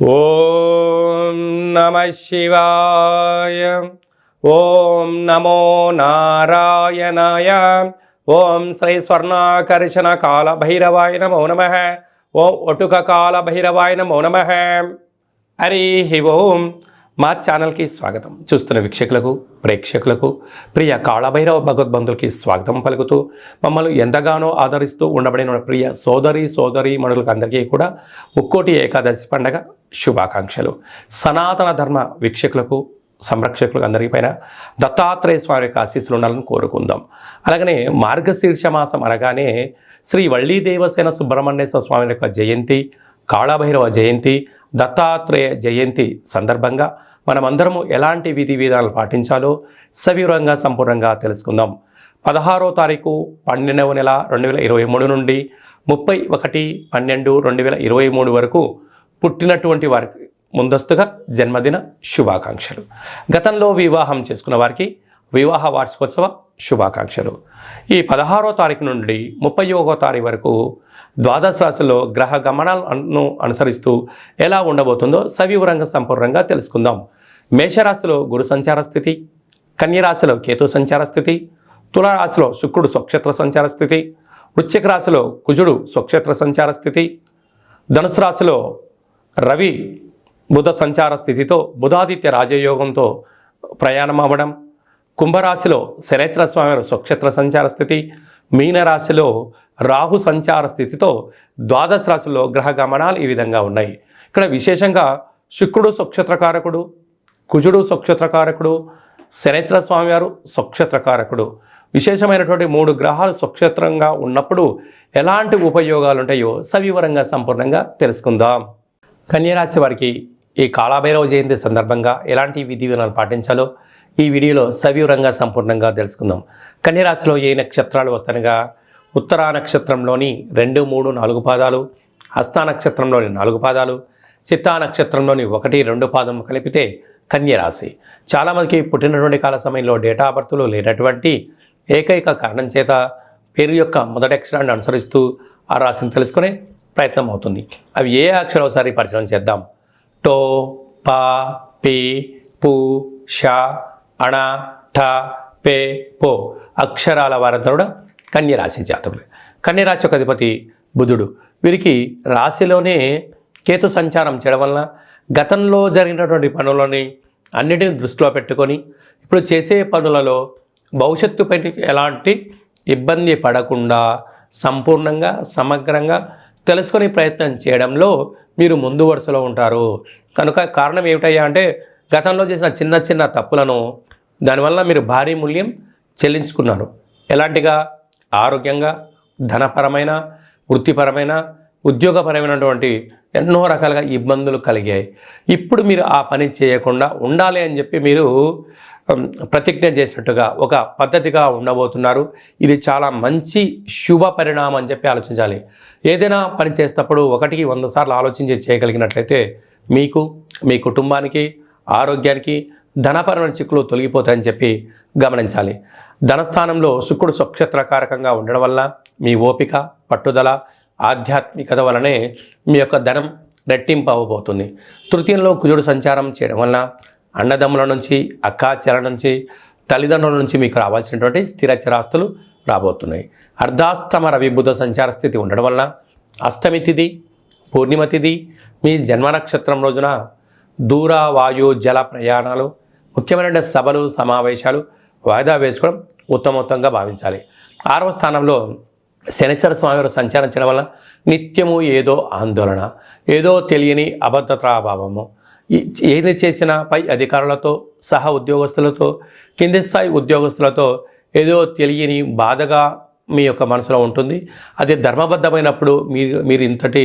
ఓం నమః శివాయ. ఓం నమో నారాయణాయ. ఓం శ్రీ స్వర్ణాకర్షణ కాల భైరవాయ నమో నమః. ఓం ఒటుక కాల భైరవాయ నమో నమః. హరి ఓం. మా ఛానల్కి స్వాగతం. చూస్తున్న వీక్షకులకు, ప్రేక్షకులకు, ప్రియ కాళభైరవ భగవద్బంధులకి స్వాగతం పలుకుతూ మమ్మల్ని ఎంతగానో ఆదరిస్తూ ఉండబడిన ప్రియ సోదరి మనులకు అందరికీ కూడా ముక్కోటి ఏకాదశి పండగ శుభాకాంక్షలు. సనాతన ధర్మ వీక్షకులకు, సంరక్షకులకు అందరిపైన దత్తాత్రేయ స్వామి యొక్క ఆశీస్సులు ఉండాలని కోరుకుందాం. అలాగనే మార్గశీర్ష మాసం అనగానే శ్రీ వళ్ళీ దేవసేన సుబ్రహ్మణ్యేశ్వర స్వామి యొక్క జయంతి, కాళభైరవ జయంతి, దత్తాత్రేయ జయంతి సందర్భంగా మనమందరము ఎలాంటి విధి విధానాలు పాటించాలో సవివరంగా సంపూర్ణంగా తెలుసుకుందాం. 16వ తారీఖు 12వ నెల 2023 నుండి 31/12/2023 వరకు పుట్టినటువంటి వారికి ముందస్తుగా జన్మదిన శుభాకాంక్షలు. గతంలో వివాహం చేసుకున్న వారికి వివాహ వార్షికోత్సవ శుభాకాంక్షలు. ఈ 16వ తారీఖు నుండి 31వ తారీఖు వరకు ద్వాదశ రాశుల్లో గ్రహ గమనాలను అనుసరిస్తూ ఎలా ఉండబోతుందో సవివరంగా సంపూర్ణంగా తెలుసుకుందాం. మేషరాశిలో గురు సంచార స్థితి, కన్యరాశిలో కేతు సంచార స్థితి, తులారాశిలో శుక్రుడు స్వక్షేత్ర సంచార స్థితి, వృశ్చిక రాశిలో కుజుడు స్వక్షేత్ర సంచార స్థితి, ధనుసు రాశిలో రవి బుధ సంచార స్థితితో బుధాదిత్య రాజయోగంతో ప్రయాణం అవ్వడం, కుంభరాశిలో శనేశ్వర స్వామి స్వక్షేత్ర సంచార స్థితి, మీనరాశిలో రాహు సంచార స్థితితో ద్వాదశ రాశుల్లో గ్రహ గమనాలు ఈ విధంగా ఉన్నాయి. ఇక్కడ విశేషంగా శుక్రుడు స్వక్షేత్రకారకుడు, కుజుడు స్వక్షేత్రకారకుడు, శనేశ్వర స్వామి వారు స్వక్షేత్రకారకుడు. విశేషమైనటువంటి 3 గ్రహాలు స్వక్షేత్రంగా ఉన్నప్పుడు ఎలాంటి ఉపయోగాలు ఉంటాయో సవివరంగా సంపూర్ణంగా తెలుసుకుందాం. కన్యరాశి వారికి ఈ కాళభైరవ జయంతి సందర్భంగా ఎలాంటి విధి విధానాలు పాటించాలో ఈ వీడియోలో సవివరంగా సంపూర్ణంగా తెలుసుకుందాం. కన్యరాశిలో ఏ నక్షత్రాలు వస్తాయనగా ఉత్తరా నక్షత్రంలోని 2, 3, 4 పాదాలు, హస్తా నక్షత్రంలోని 4 పాదాలు, చిత్తా నక్షత్రంలోని 1, 2 పాదం కలిపితే కన్యరాశి. చాలామందికి పుట్టినటువంటి కాల సమయంలో డేటా ఆఫ్ బర్త్లో లేనటువంటి ఏకైక కారణం చేత పేరు యొక్క మొదటి అక్షరాన్ని అనుసరిస్తూ ఆ రాశిని తెలుసుకునే ప్రయత్నం అవుతుంది. అవి ఏ అక్షరం ఒకసారి పరిశీలన చేద్దాం. టో, పా, పి, పు, ష, అణ, ఠ, పే, పో అక్షరాల వారంతా కూడా కన్యరాశి జాతకులు. కన్యరాశి యొక్క అధిపతి బుధుడు. వీరికి రాశిలోనే కేతు సంచారం చేయడం వలన గతంలో జరిగినటువంటి పనులని అన్నిటిని దృష్టిలో పెట్టుకొని ఇప్పుడు చేసే పనులలో భవిష్యత్తుపై ఎలాంటి ఇబ్బంది పడకుండా సంపూర్ణంగా సమగ్రంగా తెలుసుకొని ప్రయత్నం చేయడంలో మీరు ముందు వరుసలో ఉంటారు. కనుక కారణం ఏమిటయ్యా అంటే గతంలో చేసిన చిన్న చిన్న తప్పులను దానివల్ల మీరు భారీ మూల్యం చెల్లించుకున్నారు. ఎలాంటిగా ఆరోగ్యంగా, ధనపరమైన, వృత్తిపరమైన, ఉద్యోగపరమైనటువంటి ఎన్నో రకాలుగా ఇబ్బందులు కలిగాయి. ఇప్పుడు మీరు ఆ పని చేయకుండా ఉండాలి అని చెప్పి మీరు ప్రతిజ్ఞ చేసినట్టుగా ఒక పద్ధతిగా ఉండబోతున్నారు. ఇది చాలా మంచి శుభ పరిణామం అని చెప్పి ఆలోచించాలి. ఏదైనా పని చేసేటప్పుడు 1కి 100 సార్లు ఆలోచించి చేయగలిగినట్లయితే మీకు, మీ కుటుంబానికి, ఆరోగ్యానికి, ధనపరమైన చిక్కులు తొలగిపోతాయని చెప్పి గమనించాలి. ధనస్థానంలో శుక్రుడు స్వక్షేత్రకారకంగా ఉండడం వల్ల మీ ఓపిక, పట్టుదల, ఆధ్యాత్మికత వలనే మీ యొక్క ధనం రెట్టింపు అవ్వబోతుంది. తృతీయంలో కుజుడు సంచారం చేయడం వలన అన్నదమ్ముల నుంచి, అక్కాచెల నుంచి, తల్లిదండ్రుల నుంచి మీకు రావాల్సినటువంటి స్థిర చిరాస్తులు రాబోతున్నాయి. అర్ధాష్టమ రవి బుధ సంచార స్థితి ఉండడం వలన అష్టమి తిథి, పూర్ణిమ తిథి, మీ జన్మ నక్షత్రం రోజున దూర, వాయు, జల ప్రయాణాలు, ముఖ్యమైన సభలు, సమావేశాలు వాయిదా వేసుకోవడం ఉత్తమోత్తంగా భావించాలి. 6వ స్థానంలో శనేశ్వర స్వామి వారు సంచారం చేయడం వల్ల నిత్యము ఏదో ఆందోళన, ఏదో తెలియని అభద్రతాభావము, ఏది చేసినా పై అధికారులతో, సహా ఉద్యోగస్తులతో, కింది స్థాయి ఉద్యోగస్తులతో ఏదో తెలియని బాధగా మీ యొక్క మనసులో ఉంటుంది. అది ధర్మబద్ధమైనప్పుడు మీరు ఇంతటి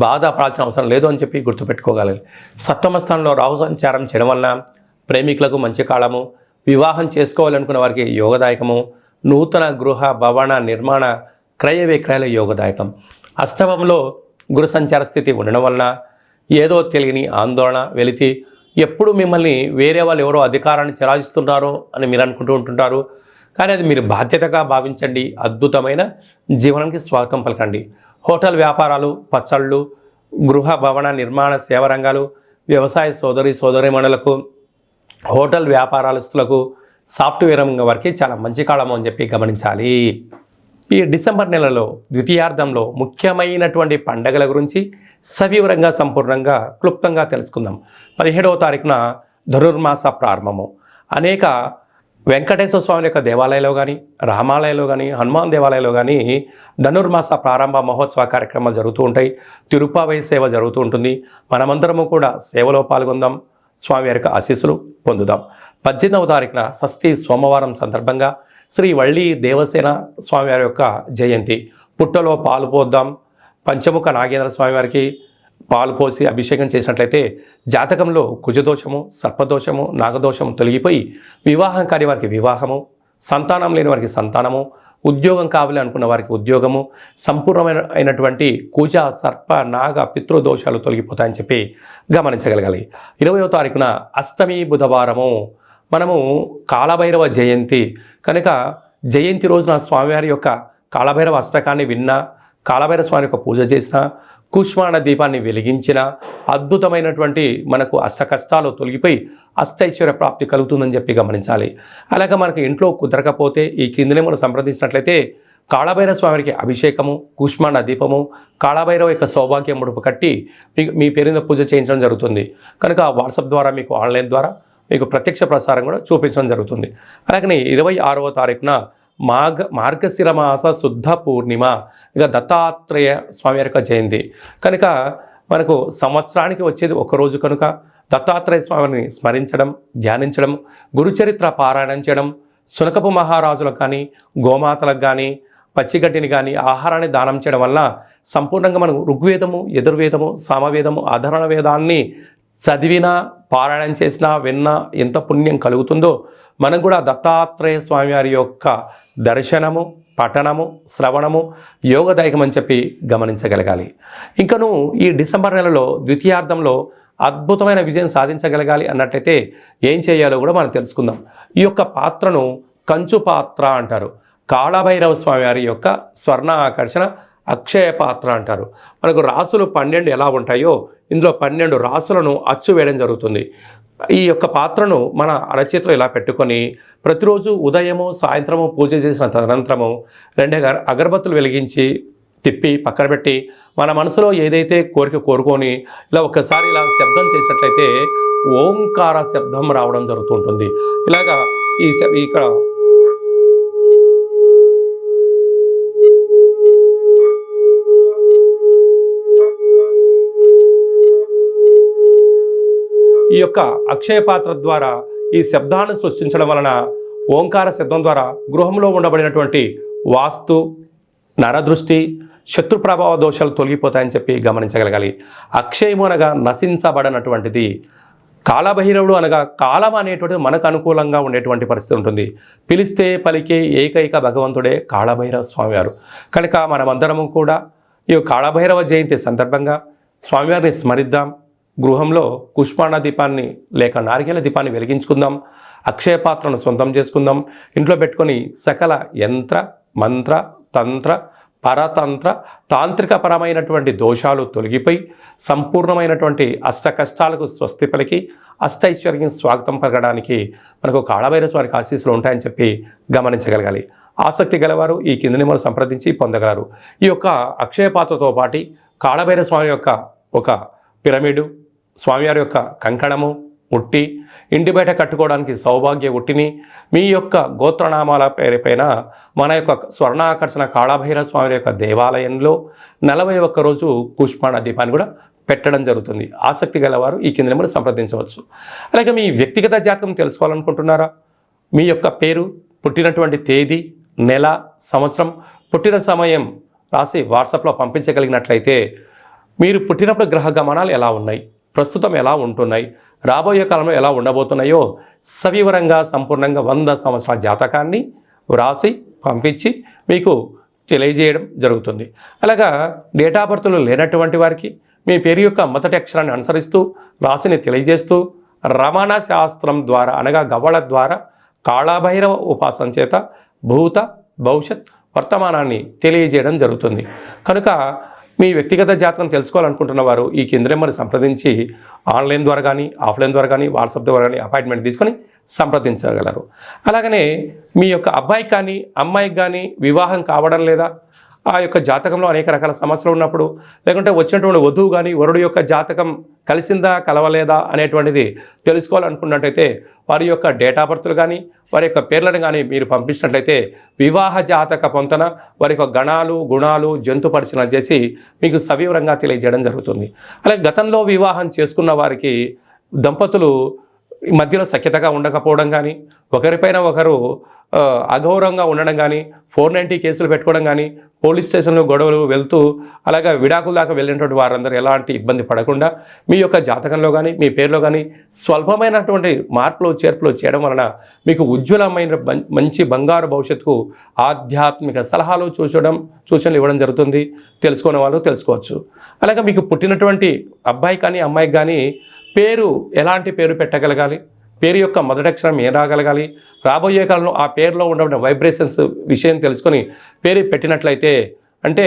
బాధ పడాల్సిన అవసరం లేదు అని చెప్పి గుర్తుపెట్టుకోగలరు. సప్తమ స్థానంలో రాహు సంచారం చేయడం వలన ప్రేమికులకు మంచి కాలము, వివాహం చేసుకోవాలనుకున్న వారికి యోగదాయకము, నూతన గృహ భవన నిర్మాణ క్రయ విక్రయాల యోగదాయకం. అష్టమంలో గురు సంచార స్థితి ఉండడం వలన ఏదో తెలియని ఆందోళన, వెలితి, ఎప్పుడు మిమ్మల్ని వేరే వాళ్ళు ఎవరో అధికారాన్ని చెలాయిస్తున్నారో అని మీరు అనుకుంటూ ఉంటుంటారు. కానీ అది మీరు బాధ్యతగా భావించండి. అద్భుతమైన జీవనానికి స్వాగతం పలకండి. హోటల్ వ్యాపారాలు, పచ్చళ్ళు, గృహ భవన నిర్మాణ సేవ రంగాలు, వ్యవసాయ సోదరీమణులకు, హోటల్ వ్యాపారస్తులకు, సాఫ్ట్వేర్ రంగం వారికి చాలా మంచి కాలము అని చెప్పి గమనించాలి. ఈ డిసెంబర్ నెలలో ద్వితీయార్థంలో ముఖ్యమైనటువంటి పండగల గురించి సవివరంగా సంపూర్ణంగా క్లుప్తంగా తెలుసుకుందాం. 17వ తారీఖున ధనుర్మాస ప్రారంభము. అనేక వెంకటేశ్వర స్వామి యొక్క దేవాలయంలో కానీ, రామాలయంలో కానీ, హనుమాన్ దేవాలయంలో కానీ ధనుర్మాస ప్రారంభ మహోత్సవ కార్యక్రమాలు జరుగుతూ ఉంటాయి. తిరుపావై సేవ జరుగుతూ ఉంటుంది. మనమందరము కూడా సేవలో పాల్గొందాం, స్వామివారికి ఆశీస్సులు పొందుదాం. 18వ తారీఖున షష్ఠి సోమవారం సందర్భంగా శ్రీ వల్లి దేవసేన స్వామివారి యొక్క జయంతి. పుట్టలో పాలు పోద్దాం. పంచముఖ నాగేంద్ర స్వామివారికి పాలు పోసి అభిషేకం చేసినట్లయితే జాతకంలో కుజదోషము, సర్పదోషము, నాగదోషము తొలగిపోయి వివాహం కాని వారికి వివాహము, సంతానం లేని వారికి సంతానము, ఉద్యోగం కావాలి అనుకున్న వారికి ఉద్యోగము, సంపూర్ణమైనటువంటి కుజ, సర్ప, నాగ, పితృదోషాలు తొలగిపోతాయని చెప్పి గమనించగలగాలి. 20వ తారీఖున అష్టమి బుధవారము. మనము కాలభైరవ జయంతి కనుక జయంతి రోజున స్వామివారి యొక్క కాలభైరవ అష్టకాన్ని విన్నా, కాలభైరవ స్వామి యొక్క పూజ చేసిన, కూష్మాండ దీపాన్ని వెలిగించిన అద్భుతమైనటువంటి మనకు అష్ట కష్టాలు తొలగిపోయి అష్టైశ్వర్య ప్రాప్తి కలుగుతుందని చెప్పి గమనించాలి. అలాగే మనకు ఇంట్లో కుదరకపోతే ఈ కిందనే మనం సంప్రదించినట్లయితే కాళభైరవ స్వామికి అభిషేకము, కూష్మాండ దీపము, కాళభైరవ యొక్క సౌభాగ్య ముడుపు కట్టి మీ పేరున పూజ చేయించడం జరుగుతుంది. కనుక వాట్సాప్ ద్వారా మీకు ఆన్లైన్ ద్వారా మీకు ప్రత్యక్ష ప్రసారం కూడా చూపించడం జరుగుతుంది. అలాగే 26వ తారీఖున మార్గశిర మాస శుద్ధ పూర్ణిమ, ఇక దత్తాత్రేయ స్వామి యొక్క జయంతి కనుక మనకు సంవత్సరానికి వచ్చేది ఒకరోజు కనుక దత్తాత్రేయ స్వామిని స్మరించడం, ధ్యానించడం, గురుచరిత్ర పారాయణం చేయడం, శునకపు మహారాజులకు కానీ, గోమాతలకు కానీ, పచ్చిగడ్డిని కానీ ఆహారాన్ని దానం చేయడం వల్ల సంపూర్ణంగా మనం ఋగ్వేదము, యజుర్వేదము, సామవేదము, అధర్వణ వేదాన్ని చదివినా, పారాయణం చేసినా, విన్నా ఎంత పుణ్యం కలుగుతుందో మనం కూడా దత్తాత్రేయ స్వామివారి యొక్క దర్శనము, పఠనము, శ్రవణము యోగదాయకం అని చెప్పి గమనించగలగాలి. ఇంకను ఈ డిసెంబర్ నెలలో ద్వితీయార్థంలో అద్భుతమైన విజయం సాధించగలగాలి అన్నట్లయితే ఏం చేయాలో కూడా మనం తెలుసుకుందాం. ఈ యొక్క పాత్రను కంచు పాత్ర అంటారు. కాళభైరవ స్వామివారి యొక్క స్వర్ణ ఆకర్షణ అక్షయ పాత్ర అంటారు. మనకు రాసులు 12 ఎలా ఉంటాయో ఇందులో 12 రాసులను అచ్చు వేయడం జరుగుతుంది. ఈ యొక్క పాత్రను మన అరచేతిలో ఇలా పెట్టుకొని ప్రతిరోజు ఉదయము, సాయంత్రము పూజ చేసిన తదనంతరము 2 అగరబత్తులు వెలిగించి తిప్పి పక్కన పెట్టి మన మనసులో ఏదైతే కోరుకొని ఇలా ఒక్కసారి ఇలా శబ్దం చేసినట్లయితే ఓంకార శబ్దం రావడం జరుగుతుంటుంది. ఇలాగా ఇక్కడ ఈ యొక్క అక్షయ పాత్ర ద్వారా ఈ శబ్దాన్ని సృష్టించడం వలన ఓంకార శబ్దం ద్వారా గృహంలో ఉండబడినటువంటి వాస్తు, నరదృష్టి, శత్రు ప్రభావ దోషాలు తొలగిపోతాయని చెప్పి గమనించగలగాలి. అక్షయము అనగా నశించబడినటువంటిది. కాలభైరవుడు అనగా కాలం అనేటువంటిది మనకు అనుకూలంగా ఉండేటువంటి పరిస్థితి ఉంటుంది. పిలిస్తే పలికే ఏకైక భగవంతుడే కాళభైరవ స్వామివారు. కనుక మనమందరము కూడా ఈ కాళభైరవ జయంతి సందర్భంగా స్వామివారిని స్మరిద్దాం. గృహంలో కుష్మాండ దీపాన్ని లేక నారికేల దీపాన్ని వెలిగించుకుందాం. అక్షయ పాత్రను సొంతం చేసుకుందాం. ఇంట్లో పెట్టుకొని సకల యంత్ర, మంత్ర, తంత్ర, పరతంత్ర, తాంత్రికపరమైనటువంటి దోషాలు తొలగిపోయి సంపూర్ణమైనటువంటి అష్ట కష్టాలకు స్వస్తి పలికి అష్టైశ్వర్యం స్వాగతం పలకడానికి మనకు కాళభైరవ స్వామికి ఆశీస్సులు ఉంటాయని చెప్పి గమనించగలగాలి. ఆసక్తి గలవారు ఈ కిందని మనం సంప్రదించి పొందగలరు. ఈ యొక్క అక్షయ పాత్రతో పాటు కాళభైరవ స్వామి యొక్క ఒక పిరమిడు, స్వామివారి యొక్క కంకణము, ఉట్టి, ఇంటి బయట కట్టుకోవడానికి సౌభాగ్య ఉట్టిని మీ యొక్క గోత్రనామాల పేరుపైన మన యొక్క స్వర్ణాకర్షణ కాళభైరవ స్వామి యొక్క దేవాలయంలో 41 రోజు కూష్మాండ దీపాన్ని కూడా పెట్టడం జరుగుతుంది. ఆసక్తి గలవారు ఈ కింద నెంబర్ సంప్రదించవచ్చు. అలాగే మీ వ్యక్తిగత జాతకం తెలుసుకోవాలనుకుంటున్నారా? మీ యొక్క పేరు, పుట్టినటువంటి తేదీ, నెల, సంవత్సరం, పుట్టిన సమయం రాసి వాట్సాప్లో పంపించగలిగినట్లయితే మీరు పుట్టినప్పుడు గ్రహ గమనాలు ఎలా ఉన్నాయి, ప్రస్తుతం ఎలా ఉంటున్నాయి, రాబోయే కాలంలో ఎలా ఉండబోతున్నాయో సవివరంగా సంపూర్ణంగా 100 సంవత్సరాల జాతకాన్ని వ్రాసి పంపించి మీకు తెలియజేయడం జరుగుతుంది. అలాగా డేటా బర్త్లు లేనటువంటి వారికి మీ పేరు యొక్క మొదటి అక్షరాన్ని అనుసరిస్తూ రాశిని తెలియజేస్తూ రమణ శాస్త్రం ద్వారా అనగా గవ్వళ ద్వారా కాళభైరవ ఉపాసన చేత భూత, భవిష్యత్, వర్తమానాన్ని తెలియజేయడం జరుగుతుంది. కనుక మీ వ్యక్తిగత జాతకం తెలుసుకోవాలనుకుంటున్న వారు ఈ కింద నెంబర్ని సంప్రదించి ఆన్లైన్ ద్వారా కానీ ఆఫ్లైన్ ద్వారా కానీ వాట్సాప్ ద్వారా కానీ అపాయింట్మెంట్ తీసుకొని సంప్రదించగలరు. అలాగనే మీ యొక్క అబ్బాయికి కానీ అమ్మాయికి కానీ వివాహం కావడం లేదా, ఆ యొక్క జాతకంలో అనేక రకాల సమస్యలు ఉన్నప్పుడు, లేకుంటే వచ్చినటువంటి వధువు కానీ వరుడు యొక్క జాతకం కలిసిందా కలవలేదా అనేటువంటిది తెలుసుకోవాలనుకున్నట్టయితే వారి యొక్క డేట్ ఆఫ్ బర్త్లు కానీ వారి యొక్క పేర్లను కానీ మీరు పంపించినట్లయితే వివాహ జాతక పొంతన వారి యొక్క గణాలు గుణాలు జంతు పరిశీలన చేసి మీకు సవివరంగా తెలియజేయడం జరుగుతుంది. అలాగే గతంలో వివాహం చేసుకున్న వారికి దంపతులు మధ్యలో సఖ్యతగా ఉండకపోవడం కానీ, ఒకరిపైన ఒకరు అగౌరవంగా ఉండడం కానీ, 490 కేసులు పెట్టుకోవడం కానీ, పోలీస్ స్టేషన్లో గొడవలు వెళ్తూ అలాగే విడాకుల దాకా వెళ్ళినటువంటి వారందరూ ఎలాంటి ఇబ్బంది పడకుండా మీ యొక్క జాతకంలో కానీ మీ పేరులో కానీ స్వల్పమైనటువంటి మార్పులు చేర్పులు చేయడం వలన మీకు ఉజ్వలమైన మంచి బంగారు భవిష్యత్తుకు ఆధ్యాత్మిక సలహాలు సూచనలు ఇవ్వడం జరుగుతుంది. తెలుసుకునే వాళ్ళు తెలుసుకోవచ్చు. అలాగే మీకు పుట్టినటువంటి అబ్బాయి కానీ అమ్మాయికి కానీ పేరు ఎలాంటి పేరు పెట్టగలగాలి, పేరు యొక్క మొదటి అక్షరం ఏం రాగలగాలి, రాబోయే కాలంలో ఆ పేరులో ఉన్న వైబ్రేషన్స్ విషయం తెలుసుకొని పేరు పెట్టినట్లయితే, అంటే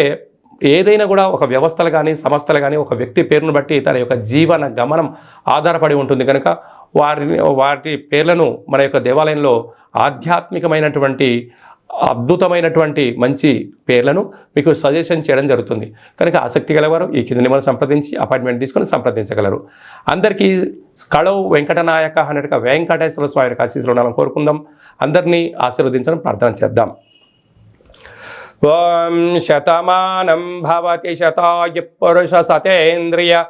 ఏదైనా కూడా ఒక వ్యవస్థలు కానీ సంస్థలు కానీ ఒక వ్యక్తి పేరును బట్టి తన యొక్క జీవన గమనం ఆధారపడి ఉంటుంది కనుక వాటి పేర్లను మన యొక్క దేవాలయంలో ఆధ్యాత్మికమైనటువంటి అద్భుతమైనటువంటి మంచి పేర్లను మీకు సజెషన్ చేయడం జరుగుతుంది. కనుక ఆసక్తి గలవారు ఈ కింద నెంబర్ సంప్రదించి అపాయింట్మెంట్ తీసుకొని సంప్రదించగలరు. అందరికీ కళవు వెంకటనాయక అన్నట్టుగా వెంకటేశ్వర స్వామి ఆశీస్సులు ఉండాలని కోరుకుందాం. అందరినీ ఆశీర్వదించడం ప్రార్థన చేద్దాం. ఓం శతమానం భవతి శతాయు పురుష సతేంద్రియ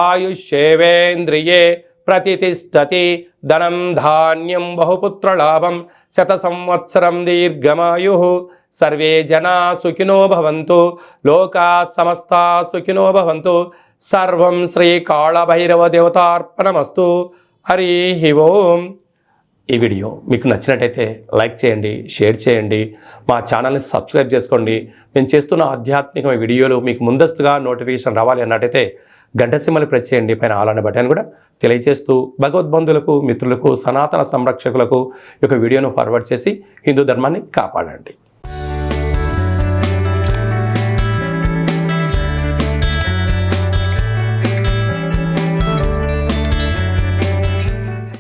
ఆయుష్యేవేంద్రియే ప్రతిష్టతి ధనం ధాన్యం బహుపుత్రలాభం శత సంవత్సరం దీర్ఘమాయు. సర్వే జనా సుఖినో భవంతు, లోకా సమస్తా సుఖినో భవంతు. సర్వం శ్రీ కాళభైరవ దేవతార్పణమస్తు. హరి ఓం. ఈ వీడియో మీకు నచ్చినట్టయితే లైక్ చేయండి, షేర్ చేయండి, మా ఛానల్ని సబ్స్క్రైబ్ చేసుకోండి. నేను చేస్తున్న ఆధ్యాత్మికమైన వీడియోలు మీకు ముందస్తుగా నోటిఫికేషన్ రావాలి అన్నట్టయితే గంట సింబల్ ప్రెస్ చేయండి, పైన ఆల్ అనే బటన్ కూడా తెలియజేస్తూ భగవద్బంధులకు మిత్రులకు సనాతన సంరక్షకులకు ఈ యొక్క వీడియోను ఫార్వర్డ్ చేసి హిందూ ధర్మాన్ని కాపాడండి.